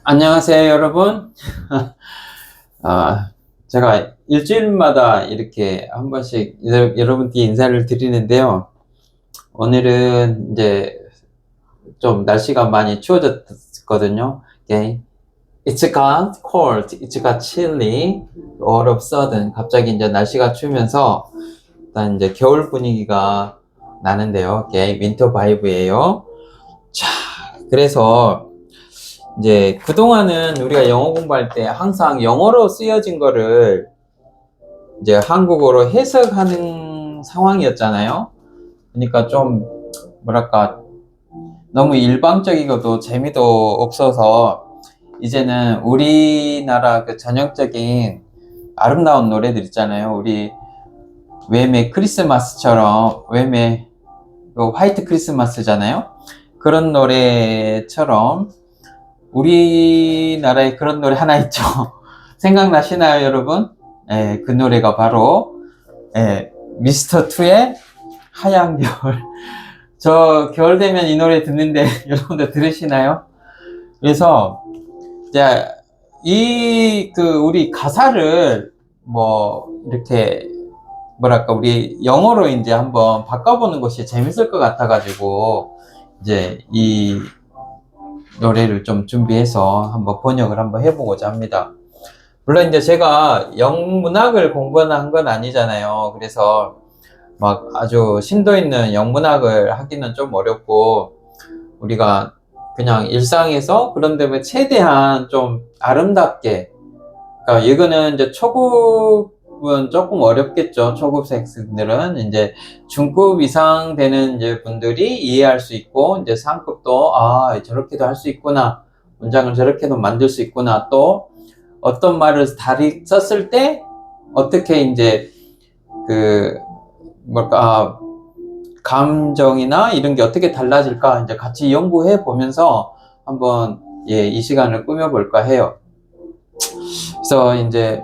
안녕하세요, 여러분. 제가 일주일마다 이렇게 한 번씩 여러분께 인사를 드리는데요. 오늘은 이제 좀 날씨가 많이 추워졌거든요. Okay. It's got cold, it's got chilly, all of a sudden 갑자기 이제 날씨가 추우면서 일단 이제 겨울 분위기가 나는데요. Okay. 윈터 바이브예요. 자, 그래서 이제 그동안은 우리가 영어 공부할 때 항상 영어로 쓰여진 거를 이제 한국어로 해석하는 상황이었잖아요. 그러니까 좀 뭐랄까 너무 일방적이고도 재미도 없어서 이제는 우리나라 그 전형적인 아름다운 노래들 있잖아요. 우리 웸의 크리스마스처럼, 웸의 그 화이트 크리스마스잖아요. 그런 노래처럼 우리나라에 그런 노래 하나 있죠. 생각나시나요, 여러분? 예, 그 노래가 바로 미스터 투의 하얀 겨울. 저 겨울 되면 이 노래 듣는데 여러분들 들으시나요? 그래서 이제 우리 가사를 뭐 이렇게 뭐랄까 우리 영어로 이제 한번 바꿔보는 것이 재밌을 것 같아가지고 이제 이 노래를 좀 준비해서 한번 번역을 한번 해보고자 합니다. 물론 이제 제가 영문학을 공부한 건 아니잖아요. 그래서 막 아주 심도 있는 영문학을 하기는 좀 어렵고 우리가 그냥 일상에서 그런 데면 최대한 좀 아름답게, 그러니까 이거는 이제 초급은 조금 어렵겠죠. 초급생들은 이제 중급 이상 되는 이제 분들이 이해할 수 있고, 이제 상급도 저렇게도 할 수 있구나, 문장을 저렇게도 만들 수 있구나, 또 어떤 말을 다리 썼을 때 어떻게 이제 감정이나 이런 게 어떻게 달라질까 이제 같이 연구해 보면서 한번 이 시간을 꾸며볼까 해요. 그래서 이제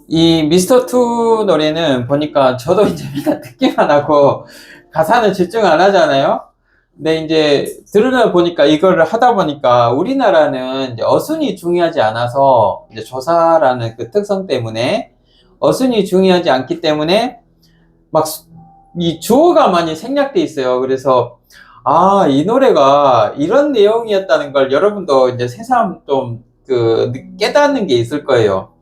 이 미스터 투 노래는 보니까 저도 이제 맨날 듣기만 하고 가사는 집중 안 하잖아요. 근데 이제 들으다 보니까 이거를 하다 보니까 우리나라는 이제 어순이 중요하지 않아서 이제 조사라는 그 특성 때문에 어순이 중요하지 않기 때문에 막 이 주어가 많이 생략돼 있어요. 그래서 이 노래가 이런 내용이었다는 걸 여러분도 이제 새삼 좀 깨닫는 게 있을 거예요.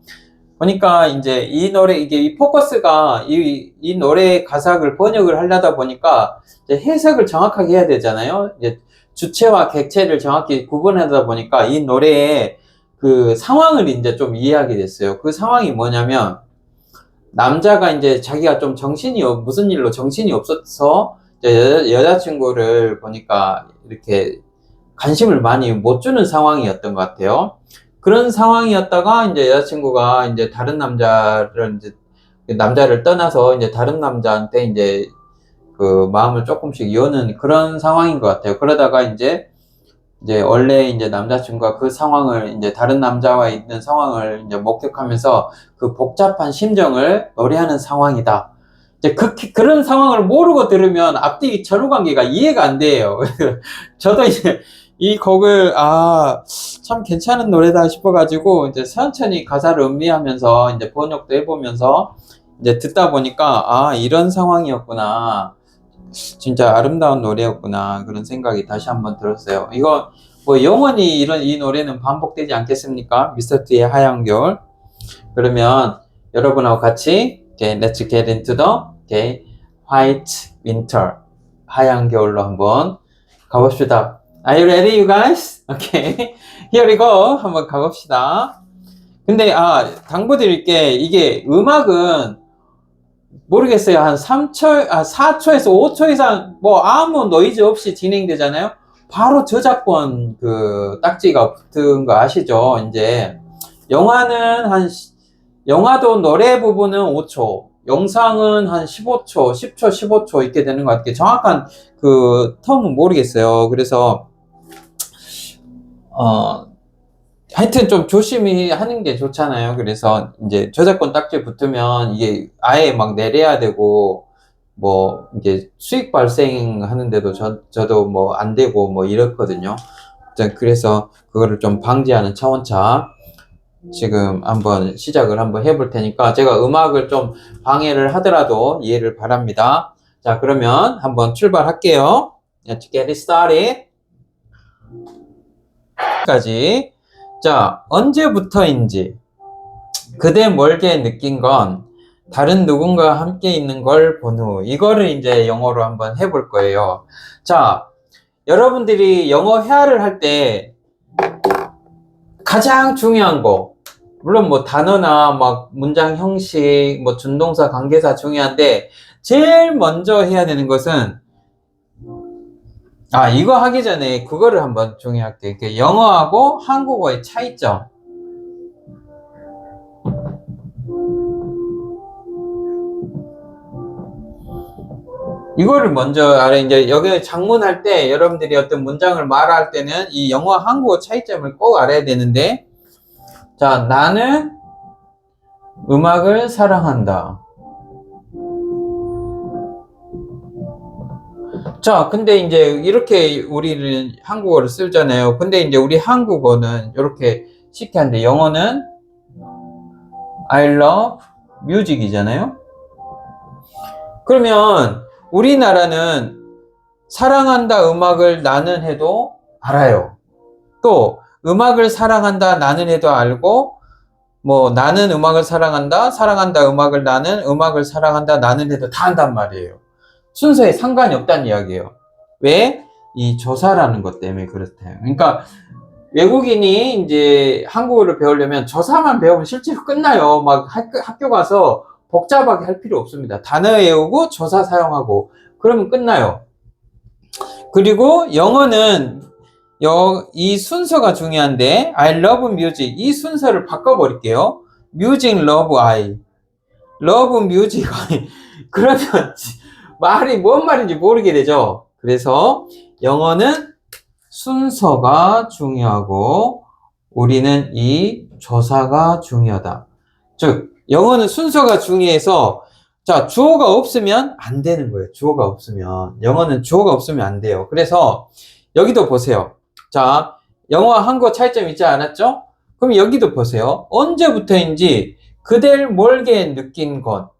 보니까 이제 이 노래, 이게 이 포커스가 이 노래 가사를 번역을 하려다 보니까 이제 해석을 정확하게 해야 되잖아요. 이제 주체와 객체를 정확히 구분하다 보니까 이 노래의 그 상황을 이제 좀 이해하게 됐어요. 그 상황이 뭐냐면, 남자가 이제 자기가 좀 무슨 일로 정신이 없어서 여자친구를 보니까 이렇게 관심을 많이 못 주는 상황이었던 것 같아요. 그런 상황이었다가 이제 여자친구가 이제 다른 남자를 떠나서 이제 다른 남자한테 이제 그 마음을 조금씩 여는 그런 상황인 것 같아요. 그러다가 이제 원래 이제 남자친구가 그 상황을 이제 다른 남자와 있는 상황을 이제 목격하면서 그 복잡한 심정을 노래하는 상황이다. 이제 그런 상황을 모르고 들으면 앞뒤 전후 관계가 이해가 안 돼요. 저도 이제 이 곡을 참 괜찮은 노래다 싶어가지고 이제 천천히 가사를 음미하면서 이제 번역도 해보면서 이제 듣다 보니까 이런 상황이었구나. 진짜 아름다운 노래였구나, 그런 생각이 다시 한번 들었어요. 이거 뭐 영원히 이 노래는 반복되지 않겠습니까? 미스터 T의 하얀 겨울. 그러면 여러분하고 같이 Let's get into the white winter, 하얀 겨울로 한번 가봅시다. Are you ready, you guys? Okay, here we go. 한번 가봅시다. 근데 당부드릴게, 이게 음악은 모르겠어요. 한 4초에서 5초 이상 뭐 아무 노이즈 없이 진행되잖아요. 바로 저작권 딱지가 붙은 거 아시죠? 이제 영화도 노래 부분은 5초, 영상은 한 15초, 10초, 15초 이렇게 되는 것 같아요. 정확한 텀은 모르겠어요. 그래서 하여튼 좀 조심히 하는 게 좋잖아요. 그래서 이제 저작권 딱지 붙으면 이게 아예 막 내려야 되고, 뭐, 이게 수익 발생하는데도 저도 뭐 안 되고 뭐 이렇거든요. 그래서 그거를 좀 방지하는 차원차 지금 한번 시작을 한번 해볼 테니까 제가 음악을 좀 방해를 하더라도 이해를 바랍니다. 자, 그러면 한번 출발할게요. Let's get it started. 까지. 자, 언제부터인지 그대 멀게 느낀 건 다른 누군가와 함께 있는 걸 본 후, 이거를 이제 영어로 한번 해볼 거예요. 자, 여러분들이 영어 회화를 할 때 가장 중요한 거, 물론 뭐 단어나 막 문장 형식, 뭐 준동사, 관계사 중요한데 제일 먼저 해야 되는 것은, 이거 하기 전에 그거를 한번 정의할게요. 영어하고 한국어의 차이점. 이거를 먼저 알아. 이제 여기 작문할 때 여러분들이 어떤 문장을 말할 때는 이 영어 한국어 차이점을 꼭 알아야 되는데, 자, 나는 음악을 사랑한다. 자, 근데 이제 이렇게 우리는 한국어를 쓰잖아요. 근데 이제 우리 한국어는 이렇게 쉽게 하는데 영어는 I love music이잖아요. 그러면 우리나라는 사랑한다 음악을 나는 해도 알아요. 또 음악을 사랑한다 나는 해도 알고, 뭐 나는 음악을 사랑한다, 사랑한다 음악을 나는, 음악을 사랑한다 나는 해도 다 한단 말이에요. 순서에 상관이 없다는 이야기예요. 왜? 이 조사라는 것 때문에 그렇대요. 그러니까 외국인이 이제 한국어를 배우려면 조사만 배우면 실제로 끝나요. 막 학교 가서 복잡하게 할 필요 없습니다. 단어 외우고 조사 사용하고 그러면 끝나요. 그리고 영어는 이 순서가 중요한데, I love music, 이 순서를 바꿔버릴게요. music, love, I. love, music, I. 그러면 말이 뭔 말인지 모르게 되죠. 그래서 영어는 순서가 중요하고 우리는 이 조사가 중요하다. 즉 영어는 순서가 중요해서, 자, 주어가 없으면 안 되는 거예요. 주어가 없으면. 영어는 주어가 없으면 안 돼요. 그래서 여기도 보세요. 자, 영어와 한국어 차이점 있지 않았죠? 그럼 여기도 보세요. 언제부터인지 그댈 멀게 느낀 것.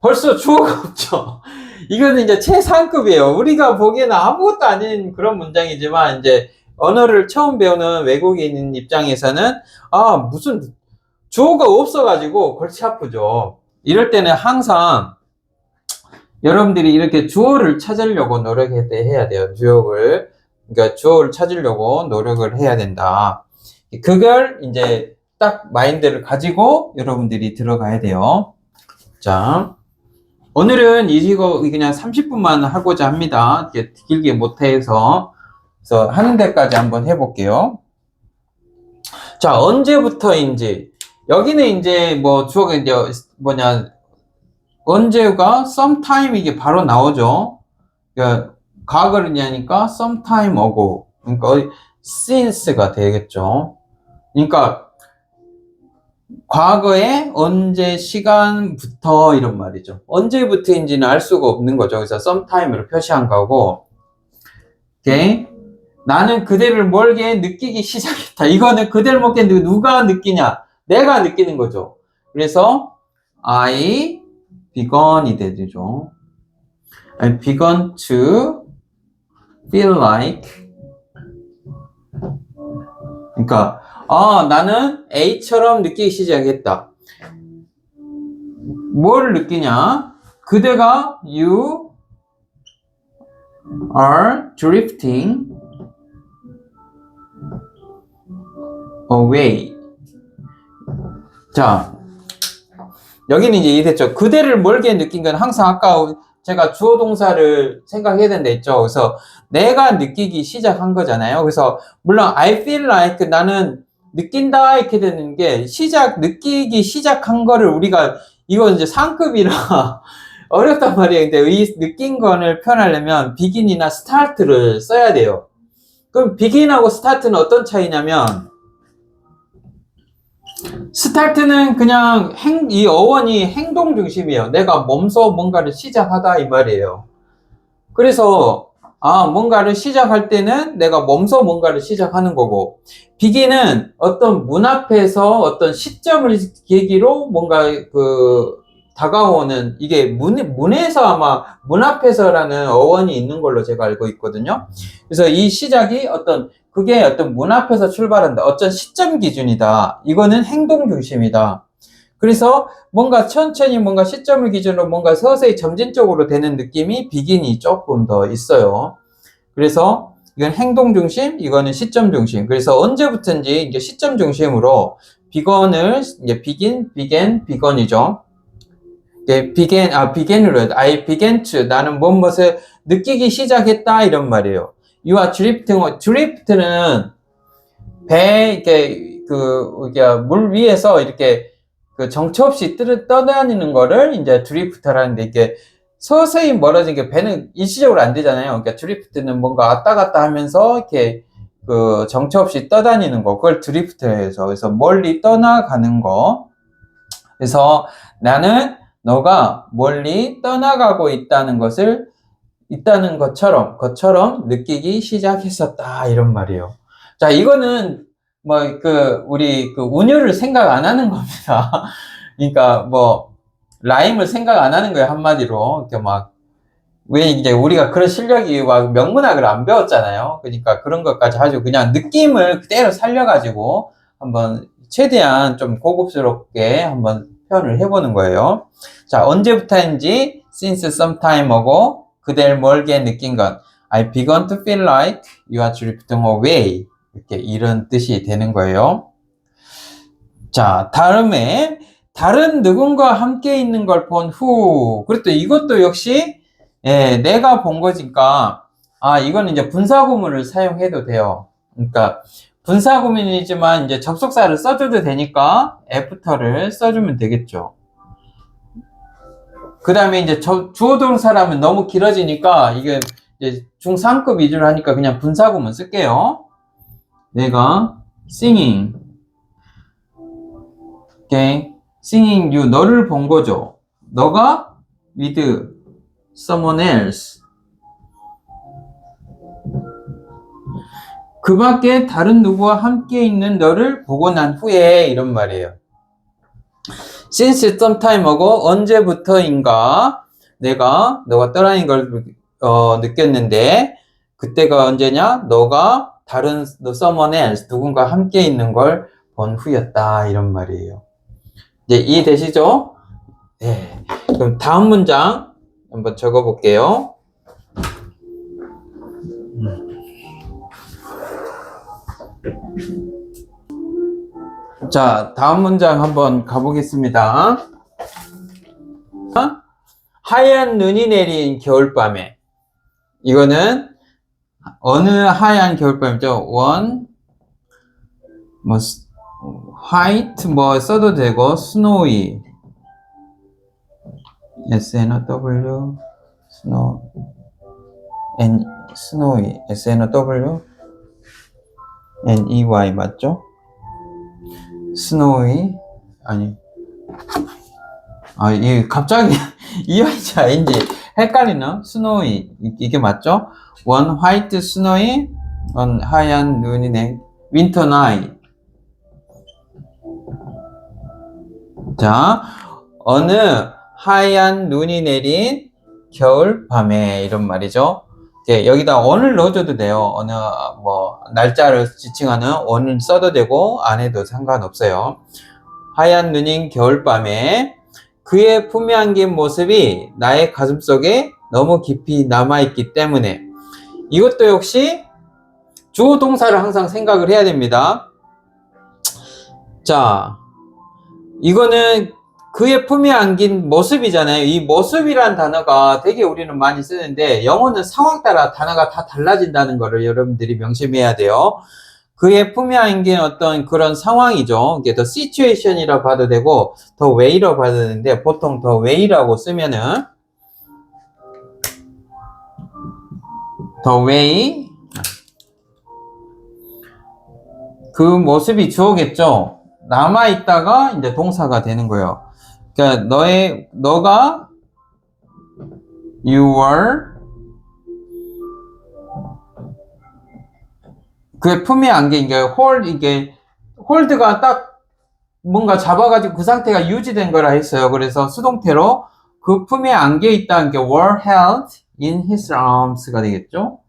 벌써 주어가 없죠. 이거는 이제 최상급이에요. 우리가 보기에는 아무것도 아닌 그런 문장이지만, 이제 언어를 처음 배우는 외국인 입장에서는 무슨 주어가 없어가지고 골치 아프죠. 이럴 때는 항상 여러분들이 이렇게 주어를 찾으려고 노력해야 돼요. 그러니까 주어를 찾으려고 노력을 해야 된다. 그걸 이제 딱 마인드를 가지고 여러분들이 들어가야 돼요. 자, 오늘은 이거 그냥 30분만 하고자 합니다. 길게 못해서. 그래서 하는 데까지 한번 해볼게요. 자, 언제부터인지. 여기는 이제 뭐 주어가 이제 언제가 sometime 이게 바로 나오죠. 그러니까 과거를 얘기하니까 sometime ago. 그러니까 since가 되겠죠. 그러니까 과거에 언제 시간부터 이런 말이죠. 언제부터인지는 알 수가 없는 거죠. 그래서 sometime으로 표시한 거고. 오케이. 나는 그대를 멀게 느끼기 시작했다. 이거는 그대를 멀게 누가 느끼냐? 내가 느끼는 거죠. 그래서 I begun이 되죠. I begun to feel like. 그러니까 나는 A처럼 느끼기 시작했다. 뭘 느끼냐? 그대가 you are drifting away. 자, 여기는 이제 이해됐죠? 그대를 멀게 느낀 건 항상 아까 제가 주어 동사를 생각해야 된다 했죠. 그래서 내가 느끼기 시작한 거잖아요. 그래서 물론 I feel like 나는 느낀다 이렇게 되는 게 느끼기 시작한 거를 우리가, 이거 이제 상급이라 어렵단 말이에요. 근데 이 느낀 거를 표현하려면 begin이나 start를 써야 돼요. 그럼 begin하고 start는 어떤 차이냐면, 스타트는 그냥 이 어원이 행동 중심이에요. 내가 몸소 뭔가를 시작하다 이 말이에요. 그래서 뭔가를 시작할 때는 내가 몸소 뭔가를 시작하는 거고, 비기는 어떤 문 앞에서 어떤 시점을 계기로 뭔가 다가오는, 이게 문에서 아마 문 앞에서라는 어원이 있는 걸로 제가 알고 있거든요. 그래서 이 시작이 그게 어떤 문 앞에서 출발한다. 어떤 시점 기준이다. 이거는 행동 중심이다. 그래서 뭔가 천천히 뭔가 시점을 기준으로 뭔가 서서히 점진적으로 되는 느낌이 비긴이 조금 더 있어요. 그래서 이건 행동 중심, 이거는 시점 중심. 그래서 언제부턴지 이제 시점 중심으로 비건을 이제 비건이죠. 비겐으로 I began to, 나는 무엇을 느끼기 시작했다 이런 말이에요. You are drifting. drift는 배 물 위에서 이렇게 정처 없이 떠다니는 거를 이제 드리프트라는데, 이게 서서히 멀어진 게 배는 일시적으로 안 되잖아요. 그러니까 드리프트는 뭔가 왔다 갔다 하면서 이렇게 정처 없이 떠다니는 거, 그걸 드리프트해서, 그래서 멀리 떠나가는 거. 그래서 나는 너가 멀리 떠나가고 있다는 것처럼 느끼기 시작했었다 이런 말이에요. 자, 이거는 우리 운율을 생각 안 하는 겁니다. 그러니까 라임을 생각 안 하는 거예요, 한마디로. 이렇게 왜 이제 우리가 그런 실력이 명문학을 안 배웠잖아요. 그러니까 그런 것까지 하죠. 그냥 느낌을 그대로 살려가지고 한번 최대한 좀 고급스럽게 한번 표현을 해보는 거예요. 자, 언제부터인지 since some time ago, 그댈 멀게 느낀 건 I began to feel like you are drifting away. 이렇게 이런 뜻이 되는 거예요. 자, 다음에 다른 누군가 함께 있는 걸 본 후. 그렇다. 이것도 역시 내가 본 거니까 이거는 이제 분사구문을 사용해도 돼요. 그러니까 분사구문이지만 이제 접속사를 써줘도 되니까 애프터를 써주면 되겠죠. 그 다음에 이제 주어 동사라면 너무 길어지니까 이게 이제 중3급 위주로 하니까 그냥 분사구문 쓸게요. 내가 singing, okay, singing you, 너를 본 거죠. 너가 with someone else, 그 밖에 다른 누구와 함께 있는 너를 보고 난 후에 이런 말이에요. Since some time ago, 언제부터인가 너가 떠나는 걸 느꼈는데, 그때가 언제냐? 너가 다른 someone else, 누군가 함께 있는 걸 본 후였다 이런 말이에요. 이제 이해되시죠? 네. 그럼 다음 문장 한번 적어볼게요. 자, 다음 문장 한번 가보겠습니다. 하얀 눈이 내린 겨울밤에. 이거는 어느 하얀 겨울밤이죠? white 써도 되고, snowy, snow, snowy, snow, ney 맞죠? snowy, 이게 갑자기 이어인지 아닌지 헷갈리나? snowy, 이게 맞죠? one white snowy, 하얀 눈이 낸 winter night. 자, 어느 하얀 눈이 내린 겨울 밤에 이런 말이죠. 여기다 on을 넣어줘도 돼요. 어느 날짜를 지칭하는 on을 써도 되고 안 해도 상관없어요. 하얀 눈인 겨울밤에 그의 품에 안긴 모습이 나의 가슴속에 너무 깊이 남아있기 때문에. 이것도 역시 주어 동사를 항상 생각을 해야 됩니다. 자, 이거는 그의 품에 안긴 모습이잖아요. 이 모습이란 단어가 되게 우리는 많이 쓰는데, 영어는 상황 따라 단어가 다 달라진다는 거를 여러분들이 명심해야 돼요. 그의 품에 안긴 어떤 그런 상황이죠. 이게 the situation이라고 봐도 되고 the way라고 봐도 되는데, 보통 the way라고 쓰면은 the way, 그 모습이 주어겠죠. 남아있다가 이제 동사가 되는 거예요. 그러니까 너가 you were 그의 품에 안겨 이게 hold가 딱 뭔가 잡아가지고 그 상태가 유지된 거라 했어요. 그래서 수동태로 그 품에 안겨 있다는 게 were held in his arms가 되겠죠.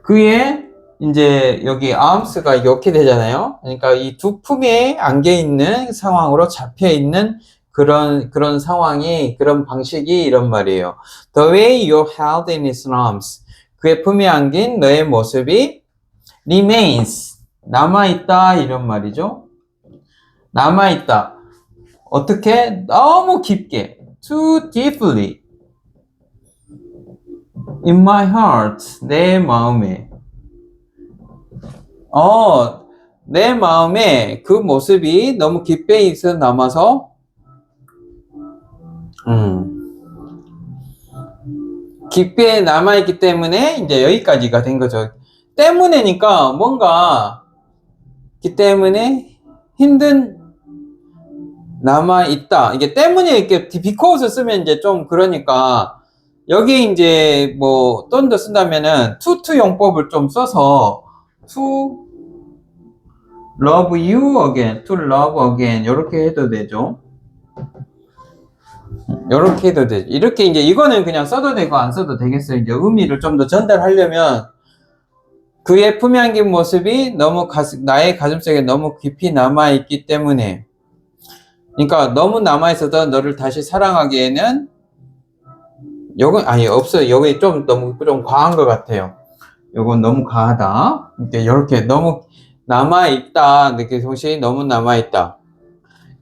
그의 이제 여기 arms가 이렇게 되잖아요. 그러니까 이 두 품에 안겨 있는 상황으로 잡혀 있는 그런 상황이 그런 방식이 이런 말이에요. The way you held in his arms. 그의 품에 안긴 너의 모습이 remains. 남아있다 이런 말이죠. 남아있다. 어떻게? 너무 깊게. Too deeply. In my heart. 내 마음에. 내 마음에 그 모습이 너무 깊게 있어 남아서 깊게 남아있기 때문에 이제 여기까지가 된 거죠. 때문에니까 뭔가 기 때문에 힘든 남아있다. 이게 때문에 이렇게 because 쓰면 이제 좀 그러니까 여기 이제 뭐 던더 쓴다면은 to 용법을 좀 써서 to love you again, to love again 이렇게 해도 되죠. 이렇게 해도 되죠. 이렇게 이제 이거는 그냥 써도 되고 안 써도 되겠어요. 이제 의미를 좀 더 전달하려면 그의 품에 안긴 모습이 너무 나의 가슴속에 너무 깊이 남아있기 때문에 그러니까 너무 남아있어서 너를 다시 사랑하기에는 요건 아니 없어요. 여기 좀 너무 좀 과한 것 같아요. 요건 너무 과하다. 이렇게 너무 남아있다. 이렇게 동시에 너무 남아있다.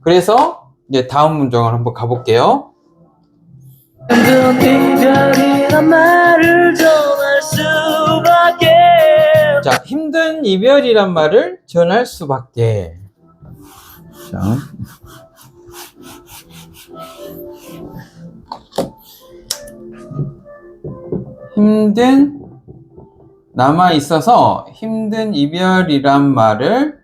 그래서 이제 다음 문장을 한번 가볼게요. 자, 힘든 이별이란 말을 전할 수밖에. 자. 힘든 남아 있어서 힘든 이별이란 말을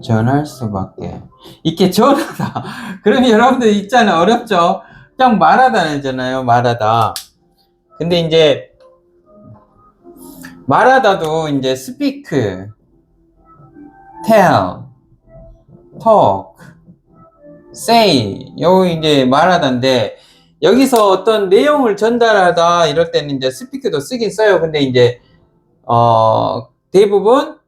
전할 수밖에. 이렇게 전하다. 그러면 여러분들 있잖아요. 어렵죠? 그냥 말하다잖아요. 말하다. 근데 이제 말하다도 이제 speak, tell, talk, say 요 이제 말하다인데 여기서 어떤 내용을 전달하다 이럴 때는 이제 speak도 쓰긴 써요. 근데 이제 대부분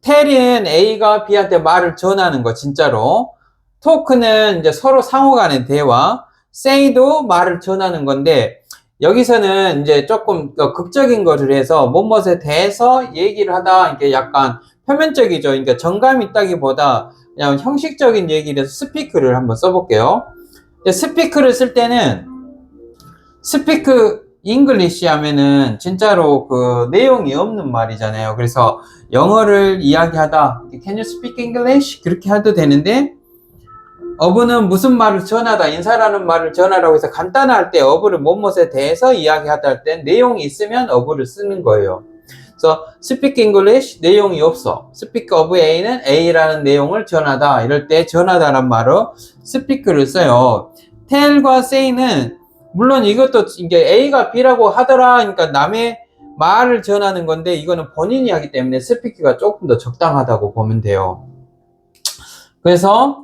tell은 A가 B한테 말을 전하는 거 진짜로. talk는 이제 서로 상호간의 대화. say도 말을 전하는 건데 여기서는 이제 조금 더 극적인 것을 해서 무엇에 대해서 얘기를 하다 이게 약간 표면적이죠. 그러니까 정감이 있다기보다 그냥 형식적인 얘기를 해서 스피크를 한번 써볼게요. 스피크를 쓸 때는 스피크 잉글리시 하면은 진짜로 그 내용이 없는 말이잖아요. 그래서 영어를 이야기하다 Can you speak English? 그렇게 해도 되는데 어부는 무슨 말을 전하다 인사라는 말을 전하라고 해서 간단할 때 어부를 무엇에 대해서 이야기하다 할 때 내용이 있으면 어부를 쓰는 거예요. 그래서 speak English 내용이 없어. speak of A는 A라는 내용을 전하다 이럴 때 전하다란 말로 speak를 써요. tell과 say는 물론 이것도 이게 A가 B라고 하더라 그러니까 남의 말을 전하는 건데 이거는 본인이 하기 때문에 speak가 조금 더 적당하다고 보면 돼요. 그래서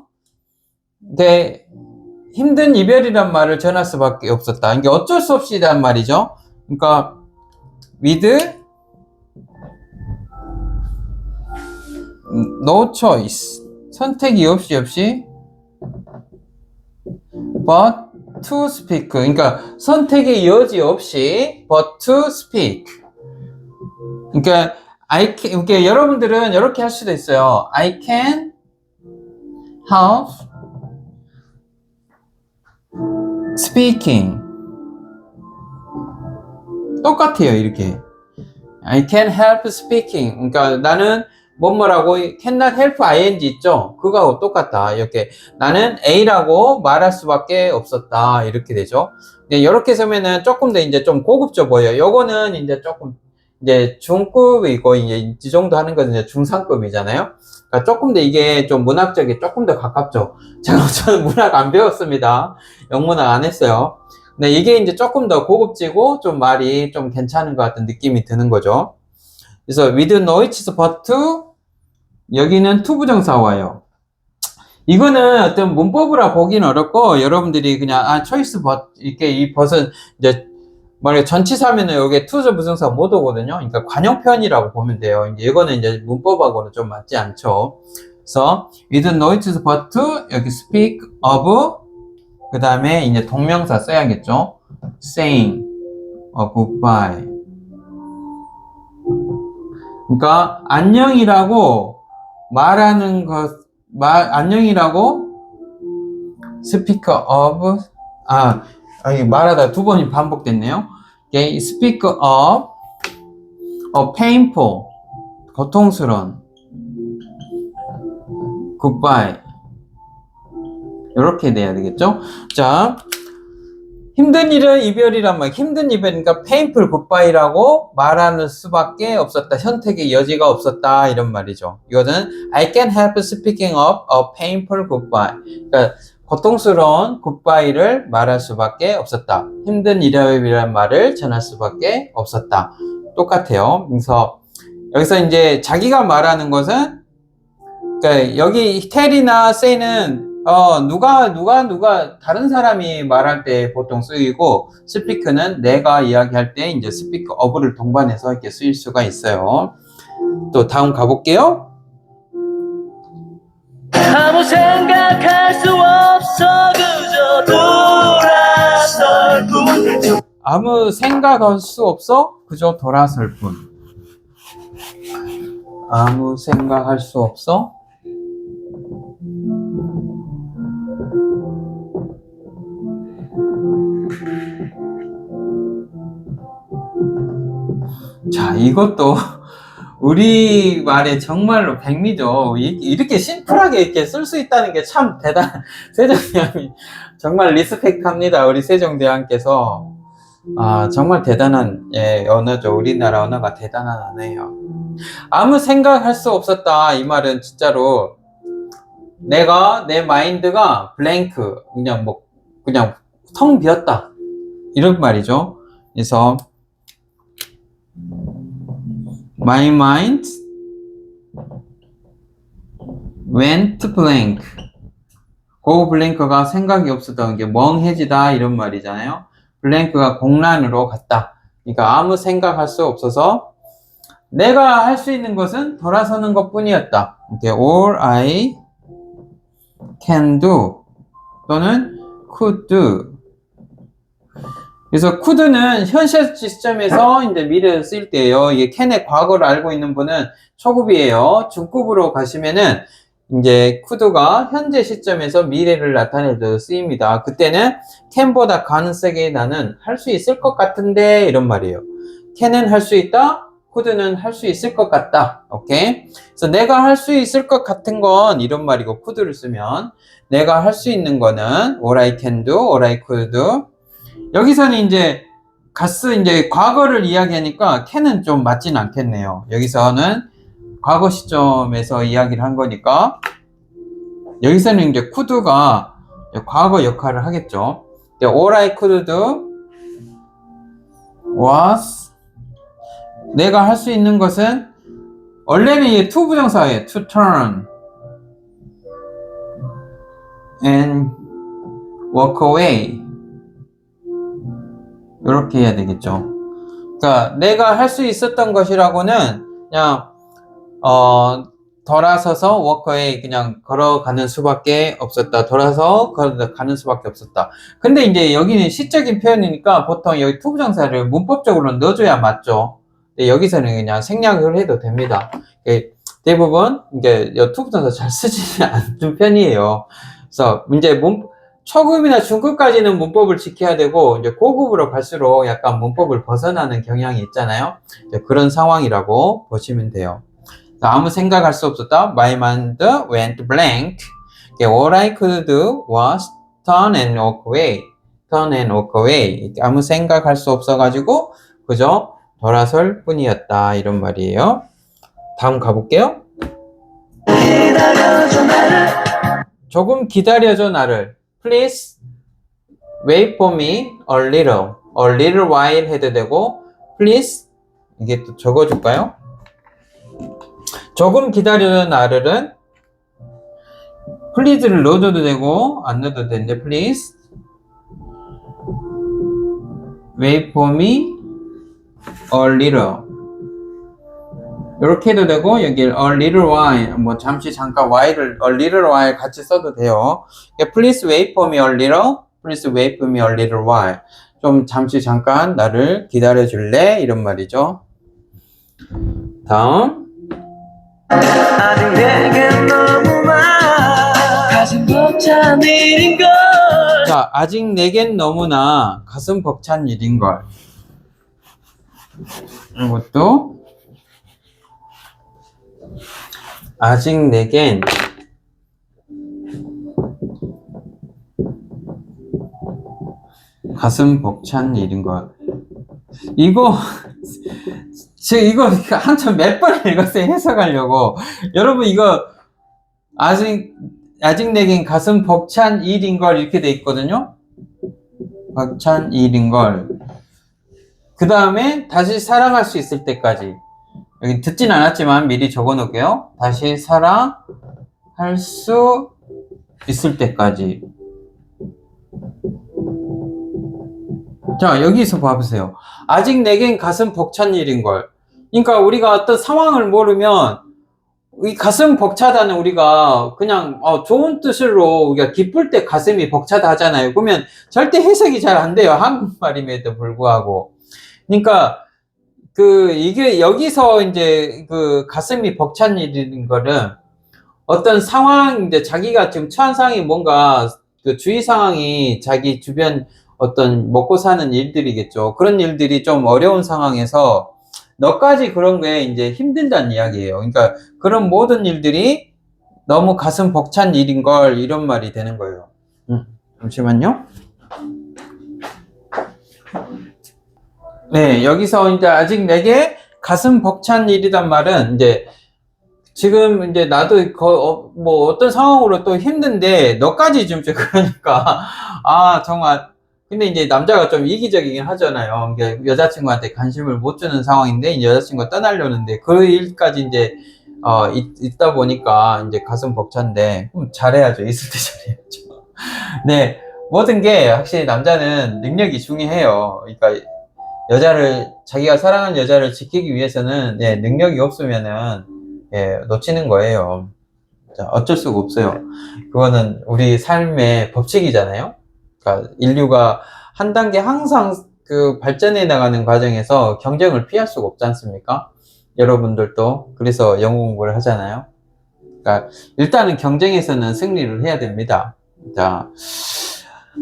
힘든 이별이란 말을 전할 수밖에 없었다. 이게 어쩔 수 없이란 말이죠. 그러니까 with no choice 선택이 없이 but to speak 그러니까 선택의 여지 없이 but to speak 그러니까 그러니까 여러분들은 이렇게 할 수도 있어요. I can help speaking 똑같아요. 이렇게 I can help speaking 그러니까 나는 뭐라고 cannot help ing 있죠? 그거하고 똑같다. 이렇게 나는 A라고 말할 수밖에 없었다. 이렇게 되죠. 이렇게 쓰면은 조금 더 이제 좀 고급져 보여요. 요거는 이제 조금 이제 중급이고, 이제 이 정도 하는 것은 이제 중상급이잖아요. 그러니까 조금 더 이게 좀 문학적이 조금 더 가깝죠. 저는 문학 안 배웠습니다. 영문학 안 했어요. 근데 이게 이제 조금 더 고급지고 좀 말이 좀 괜찮은 것 같은 느낌이 드는 거죠. 그래서 with noises but 여기는 to 부정사 와요. 이거는 어떤 문법으로 보기는 어렵고 여러분들이 그냥 choice but 이렇게 이 but은 이제 만약에 전치사면은 여기에 to 부정사 못 오거든요. 그러니까 관용 표현이라고 보면 돼요. 이제 이거는 이제 문법하고는 좀 맞지 않죠. 그래서 with noises but 여기 speak of 그 다음에 이제 동명사 써야겠죠. saying a goodbye. 그러니까 안녕이라고 말하는 것, 안녕이라고 speak of 말하다 두 번이 반복됐네요. Okay, speak of a painful 고통스러운 goodbye 이렇게 돼야 되겠죠. 자, 힘든 일은 이별이란 말, 힘든 이별이니까 painful goodbye라고 말하는 수밖에 없었다. 선택의 여지가 없었다. 이런 말이죠. 이거는 I can't help speaking of a painful goodbye. 그러니까 고통스러운 goodbye를 말할 수밖에 없었다. 힘든 이별이라는 말을 전할 수밖에 없었다. 똑같아요. 그래서 여기서 이제 자기가 말하는 것은 그러니까 여기 tell이나 say는 누가 다른 사람이 말할 때 보통 쓰이고 speak는 내가 이야기할 때 이제 speak of를 동반해서 이렇게 쓰일 수가 있어요. 또 다음 가볼게요. 아무 생각할 수 없어 그저 돌아설 뿐. 아무 생각할 수 없어 그저 돌아설 뿐. 아무 생각할 수 없어 자, 이것도 우리말에 정말로 백미죠. 이렇게 심플하게 이렇게 쓸 수 있다는 게 참 세종대왕이 정말 리스펙트 합니다. 우리 세종대왕께서. 정말 대단한, 언어죠. 우리나라 언어가 대단한 언어예요. 아무 생각할 수 없었다. 이 말은 진짜로 내 마인드가 블랭크, 그냥 텅 비었다. 이런 말이죠. 그래서 My mind went blank. 그 블랭크가 생각이 없었던 게 멍해지다 이런 말이잖아요. 블랭크가 공란으로 갔다. 그러니까 아무 생각할 수 없어서 내가 할 수 있는 것은 돌아서는 것 뿐이었다. 이렇게 all I can do 또는 could do. 그래서 could는 현실 시점에서 이제 미래를 쓸 때예요. 이게 can의 과거를 알고 있는 분은 초급이에요. 중급으로 가시면은 이제 could가 현재 시점에서 미래를 나타낼 때 쓰입니다. 그때는 can보다 가능성이 나는 할 수 있을 것 같은데 이런 말이에요. can은 할 수 있다. could는 할 수 있을 것 같다. 오케이? 그래서 내가 할 수 있을 것 같은 건 이런 말이고 could를 쓰면 내가 할 수 있는 거는 all I can do, all I could do. 여기서는 이제 이제 과거를 이야기하니까 can은 좀 맞진 않겠네요. 여기서는 과거 시점에서 이야기를 한 거니까 여기서는 이제 could가 과거 역할을 하겠죠. all I could do was 내가 할 수 있는 것은 원래는 이게 to 부정사예요. to turn and walk away 이렇게 해야 되겠죠. 그러니까 내가 할 수 있었던 것이라고는 그냥 돌아서서 walk away 그냥 걸어가는 수밖에 없었다. 돌아서 걸어가는 수밖에 없었다. 근데 이제 여기는 시적인 표현이니까 보통 여기 to 부정사를 문법적으로 넣어줘야 맞죠. 근데 여기서는 그냥 생략을 해도 됩니다. 대부분 이제 to 부정사 잘 쓰지 않는 편이에요. 그래서 이제 초급이나 중급까지는 문법을 지켜야 되고 이제 고급으로 갈수록 약간 문법을 벗어나는 경향이 있잖아요. 그런 상황이라고 보시면 돼요. 아무 생각할 수 없었다. My mind went blank. All I could do was turn and walk away. turn and walk away. 아무 생각할 수 없어가지고 그저 돌아설 뿐이었다. 이런 말이에요. 다음 가볼게요. 조금 기다려줘 나를. Please wait for me a little. A little while 해도 되고 please 이게 또 적어줄까요? 조금 기다려줘 나를은 please를 넣어줘도 되고 안 넣어도 되는데 please wait for me a little 이렇게 해도 되고 여기 a little while 뭐 잠시 잠깐 while을 a little while 같이 써도 돼요. Please wait for me a little. Please wait for me a little while. 좀 잠시 잠깐 나를 기다려 줄래? 이런 말이죠. 다음. 아직 내겐 너무 가슴 벅찬 일인걸. 자, 아직 내겐 너무나 가슴 벅찬 일인걸. 이것도 아직 내겐 가슴 벅찬 일인걸. 이거 한참 몇 번 읽었어요. 해석하려고. 여러분 이거 아직 내겐 가슴 벅찬 일인걸 이렇게 돼 있거든요. 벅찬 일인걸. 그 다음에 다시 사랑할 수 있을 때까지. 여기 듣진 않았지만 미리 적어 놓을게요. 다시 사랑할 수 있을 때까지. 자, 여기서 봐보세요. 아직 내겐 가슴 벅찬 일인걸. 그러니까 우리가 어떤 상황을 모르면 이 가슴 벅차다는 우리가 그냥 좋은 뜻으로 우리가 기쁠 때 가슴이 벅차다 하잖아요. 그러면 절대 해석이 잘 안 돼요. 한국말임에도 불구하고. 그러니까 이게 여기서 이제 가슴이 벅찬 일인 거는 어떤 상황, 이제 자기가 지금 처한 상황이 뭔가 주위 상황이 자기 주변 어떤 먹고 사는 일들이겠죠. 그런 일들이 좀 어려운 상황에서 너까지 그런 게 이제 힘든다는 이야기예요. 그러니까 그런 모든 일들이 너무 가슴 벅찬 일인 걸 이런 말이 되는 거예요. 잠시만요. 네, 여기서 이제 아직 내게 가슴 벅찬 일이란 말은 이제 지금 이제 나도 뭐 어떤 상황으로 또 힘든데 너까지 좀 그러니까 정말. 근데 이제 남자가 좀 이기적이긴 하잖아요. 여자친구한테 관심을 못 주는 상황인데 이제 여자친구가 떠나려는데 그 일까지 이제 있다 보니까 이제 가슴 벅찬데 잘해야죠. 있을 때 잘해야죠. 네, 모든 게 확실히 남자는 능력이 중요해요. 그러니까 자기가 사랑하는 여자를 지키기 위해서는 능력이 없으면은 놓치는 거예요. 자, 어쩔 수가 없어요. 그거는 우리 삶의 법칙이잖아요. 그러니까 인류가 한 단계 항상 발전해 나가는 과정에서 경쟁을 피할 수가 없지 않습니까? 여러분들도 그래서 영어 공부를 하잖아요. 그러니까 일단은 경쟁에서는 승리를 해야 됩니다. 자,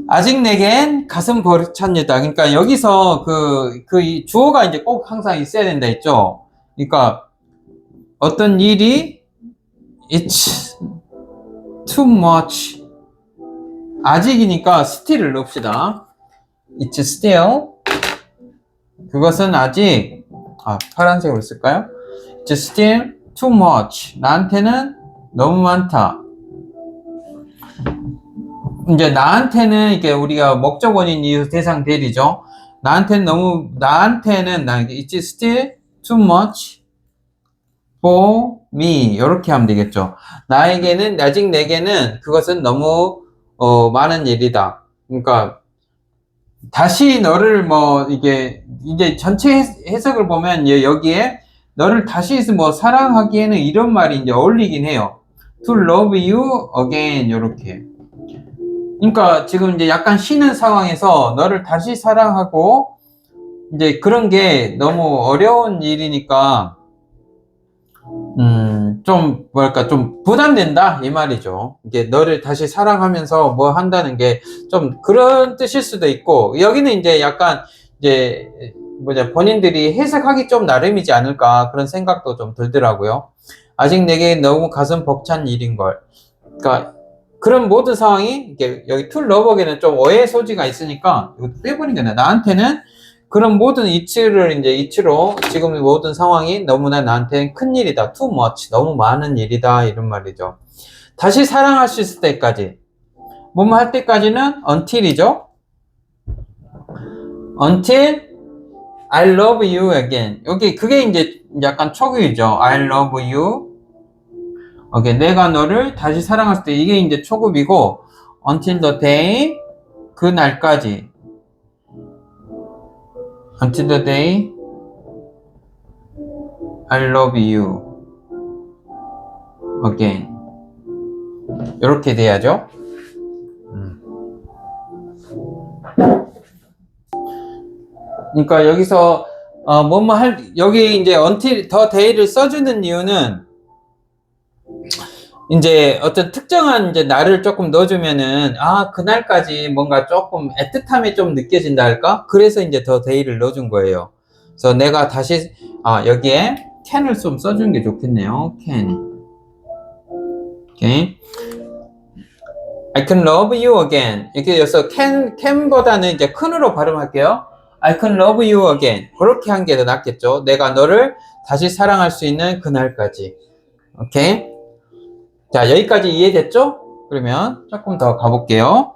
아직 내겐 가슴 벅찬 일이다. 그러니까 여기서 이 주어가 이제 꼭 항상 있어야 된다 했죠. 그러니까 어떤 일이 it's too much. 아직이니까 still을 넣읍시다. It's still. 그것은 아직, 파란색으로 쓸까요? It's still too much. 나한테는 너무 많다. 이제 나한테는 이게 우리가 목적 원인 이유 대상 대리죠. 나한테는 it's still too much for me. 이렇게 하면 되겠죠. 아직 내게는 그것은 너무 많은 일이다. 그러니까 다시 너를 이제 전체 해석을 보면 여기에 너를 다시 사랑하기에는 이런 말이 이제 어울리긴 해요. To love you again. 이렇게. 그러니까 지금 이제 약간 쉬는 상황에서 너를 다시 사랑하고 이제 그런 게 너무 어려운 일이니까 좀 부담된다 이 말이죠. 이게 너를 다시 사랑하면서 뭐 한다는 게 좀 그런 뜻일 수도 있고, 여기는 이제 약간 이제 본인들이 해석하기 좀 나름이지 않을까 그런 생각도 좀 들더라고요. 아직 내게 너무 가슴 벅찬 일인걸. 그러니까 그런 모든 상황이 여기 툴 러버에는 좀 오해 소지가 있으니까 이거 빼버린 게 나아요. 나한테는 그런 모든 이치를 이제 이치로 지금 모든 상황이 너무나 나한테 큰 일이다. too much. 너무 많은 일이다. 이런 말이죠. 다시 사랑할 수 있을 때까지. 뭐뭐 할 때까지는 until이죠. until I love you again. 여기 그게 이제 약간 초급이죠. I love you. 오케이. 내가 너를 다시 사랑할 때 이게 이제 초급이고 until the day 그 날까지 until the day I love you again. 이렇게 돼야죠. 그러니까 여기서 뭐뭐 할 여기 이제 until the day를 써주는 이유는 이제 어떤 특정한 이제 날을 조금 넣어주면은 그날까지 뭔가 조금 애틋함이 좀 느껴진다 할까? 그래서 이제 the day를 넣어준 거예요. 그래서 내가 다시 여기에 can을 좀 써주는 게 좋겠네요. can. 오케이. I can love you again. 이렇게 해서 can보다는 이제 can으로 발음할게요. I can love you again. 그렇게 한 게 더 낫겠죠. 내가 너를 다시 사랑할 수 있는 그날까지. 오케이. 자, 여기까지 이해됐죠? 그러면 조금 더 가볼게요.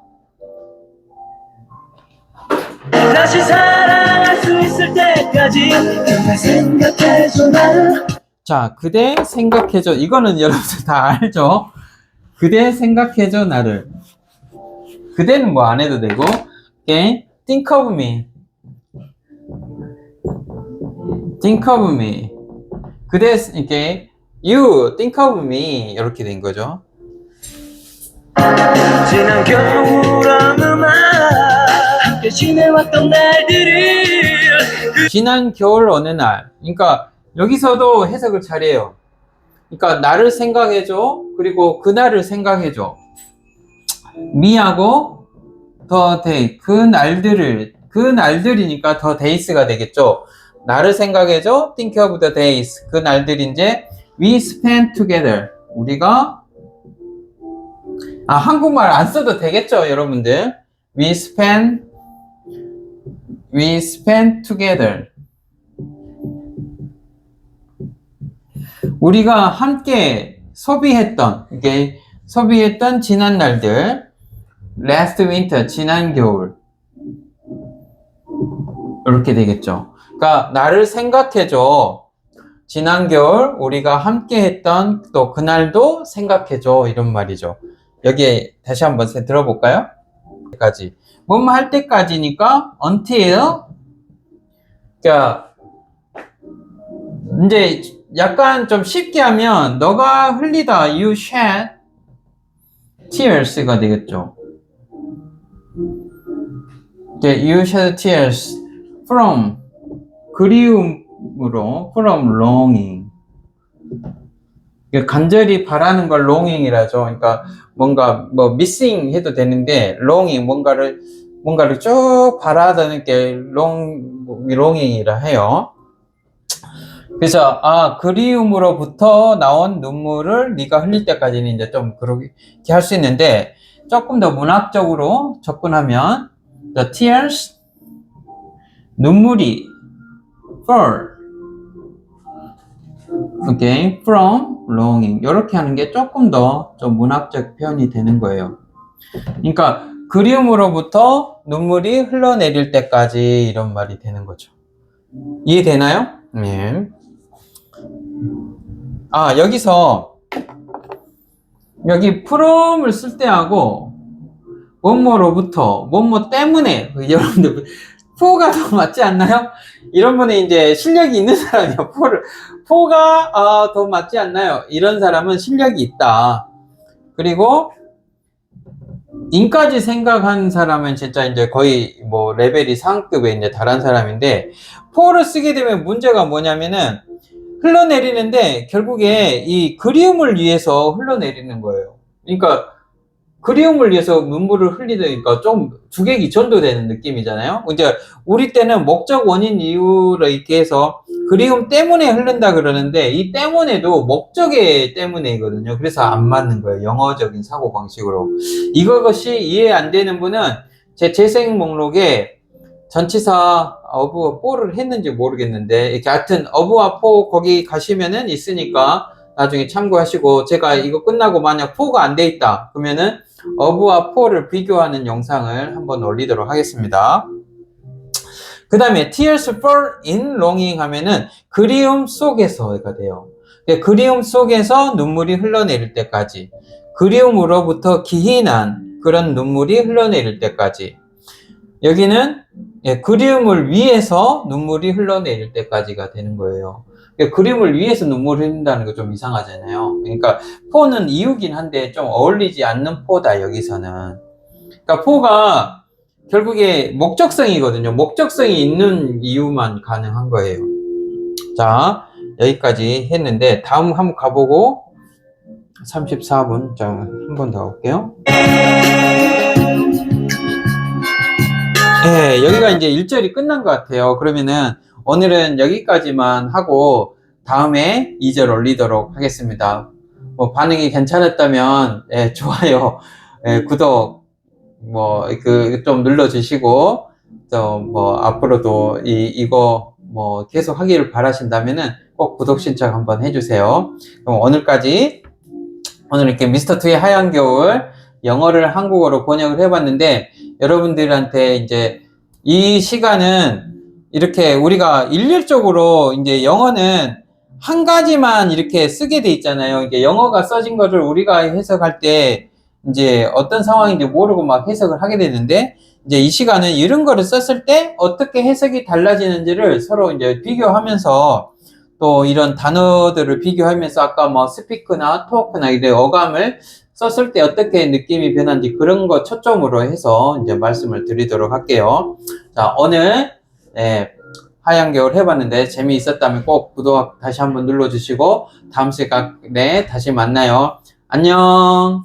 다시 사랑할 수 있을 때까지 그대 생각해줘 나를. 자, 그대 생각해줘. 이거는 여러분들 다 알죠? 그대 생각해줘 나를. 그대는 뭐 안 해도 되고. 오케이. Think of me. Think of me. 그대 이렇게 You think of me 이렇게 된 거죠. 지난 겨울 어느 날 함께 지내왔던 날들을 지난 겨울 어느 날. 그러니까 여기서도 해석을 잘해요. 그러니까 나를 생각해줘. 그리고 그날을 생각해줘. me하고 the day 그 날들이니까 the days가 되겠죠. 나를 생각해줘. think of the days 그 날들이 이제 we spent together 우리가 한국말 안 써도 되겠죠 여러분들. we spent together 우리가 함께 소비했던 지난 날들 last winter 지난 겨울 이렇게 되겠죠. 그러니까 나를 생각해줘. 지난 겨울 우리가 함께 했던 또 그날도 생각해줘 이런 말이죠. 여기에 다시 한번 들어볼까요? 까지 뭐뭐 할 때까지니까 until 그러니까 이제 약간 좀 쉽게 하면 너가 흘리다 you shed tears가 되겠죠. you shed tears from 그리움으로 from longing 간절히 바라는 걸 longing이라죠. 그러니까 뭔가 뭐 missing 해도 되는데 longing 뭔가를 쭉 바라다는 게 longing이라 해요. 그래서 그리움으로부터 나온 눈물을 네가 흘릴 때까지는 이제 좀 그렇게 할 수 있는데 조금 더 문학적으로 접근하면 the tears 눈물이 fall 오케이 from longing 이렇게 하는 게 조금 더 좀 문학적 표현이 되는 거예요. 그러니까 그리움으로부터 눈물이 흘러내릴 때까지 이런 말이 되는 거죠. 이해되나요? 네. 여기서 여기 from을 쓸 때하고 뭐뭐로부터 뭐뭐 때문에 여러분들 for가 더 맞지 않나요? 이런 분이 이제 실력이 있는 사람이요. for가 더 맞지 않나요? 이런 사람은 실력이 있다. 그리고 인까지 생각한 사람은 진짜 이제 거의 뭐 레벨이 상급에 이제 달한 사람인데 for를 쓰게 되면 문제가 뭐냐면은 흘러내리는데 결국에 이 그리움을 위해서 흘러내리는 거예요. 그러니까 그리움을 위해서 눈물을 흘리니까 좀 주객이 전도되는 느낌이잖아요. 이제 우리 때는 목적, 원인, 이유를 이렇게 해서 그리움 때문에 흐른다 그러는데 이 때문에도 목적의 때문에거든요. 그래서 안 맞는 거예요. 영어적인 사고방식으로. 이것이 이해 안 되는 분은 제 재생 목록에 전치사 어부와 포를 했는지 모르겠는데, 이렇게 하여튼 어부와 포 거기 가시면은 있으니까 나중에 참고하시고, 제가 이거 끝나고 만약 포가 안 돼 있다 그러면은 어부와 포를 비교하는 영상을 한번 올리도록 하겠습니다. 그 다음에 tears fall in longing 하면은 그리움 속에서가 돼요. 그리움 속에서 눈물이 흘러내릴 때까지, 그리움으로부터 기인한 그런 눈물이 흘러내릴 때까지, 여기는 그리움을 위해서 눈물이 흘러내릴 때까지가 되는 거예요. 그리움을 위해서 눈물을 흘린다는 거 좀 이상하잖아요. 그러니까 포는 이유긴 한데 좀 어울리지 않는 포다, 여기서는. 그러니까 포가 결국에 목적성이거든요. 목적성이 있는 이유만 가능한 거예요. 자, 여기까지 했는데 다음 한번 가보고 34분. 자, 한 번 더 볼게요. 네, 여기가 이제 1절이 끝난 것 같아요. 그러면은 오늘은 여기까지만 하고 다음에 2절 올리도록 하겠습니다. 뭐 반응이 괜찮았다면 좋아요, 구독 좀 눌러주시고, 또 뭐 앞으로도 이거 뭐 계속 하기를 바라신다면은 꼭 구독 신청 한번 해주세요. 그럼 오늘 이렇게 미스터 투의 하얀 겨울 영어를 한국어로 번역을 해봤는데, 여러분들한테 이제 이 시간은 이렇게 우리가 일률적으로 이제 영어는 한 가지만 이렇게 쓰게 돼 있잖아요. 이게 영어가 써진 거를 우리가 해석할 때 이제 어떤 상황인지 모르고 막 해석을 하게 되는데, 이제 이 시간은 이런 거를 썼을 때 어떻게 해석이 달라지는지를 서로 이제 비교하면서, 또 이런 단어들을 비교하면서 아까 뭐 스피크나 토크나 이런 어감을 썼을 때 어떻게 느낌이 변한지 그런 거 초점으로 해서 이제 말씀을 드리도록 할게요. 자, 오늘 하얀 겨울 해봤는데 재미있었다면 꼭 구독 다시 한번 눌러주시고 다음 시간에 다시 만나요. 안녕.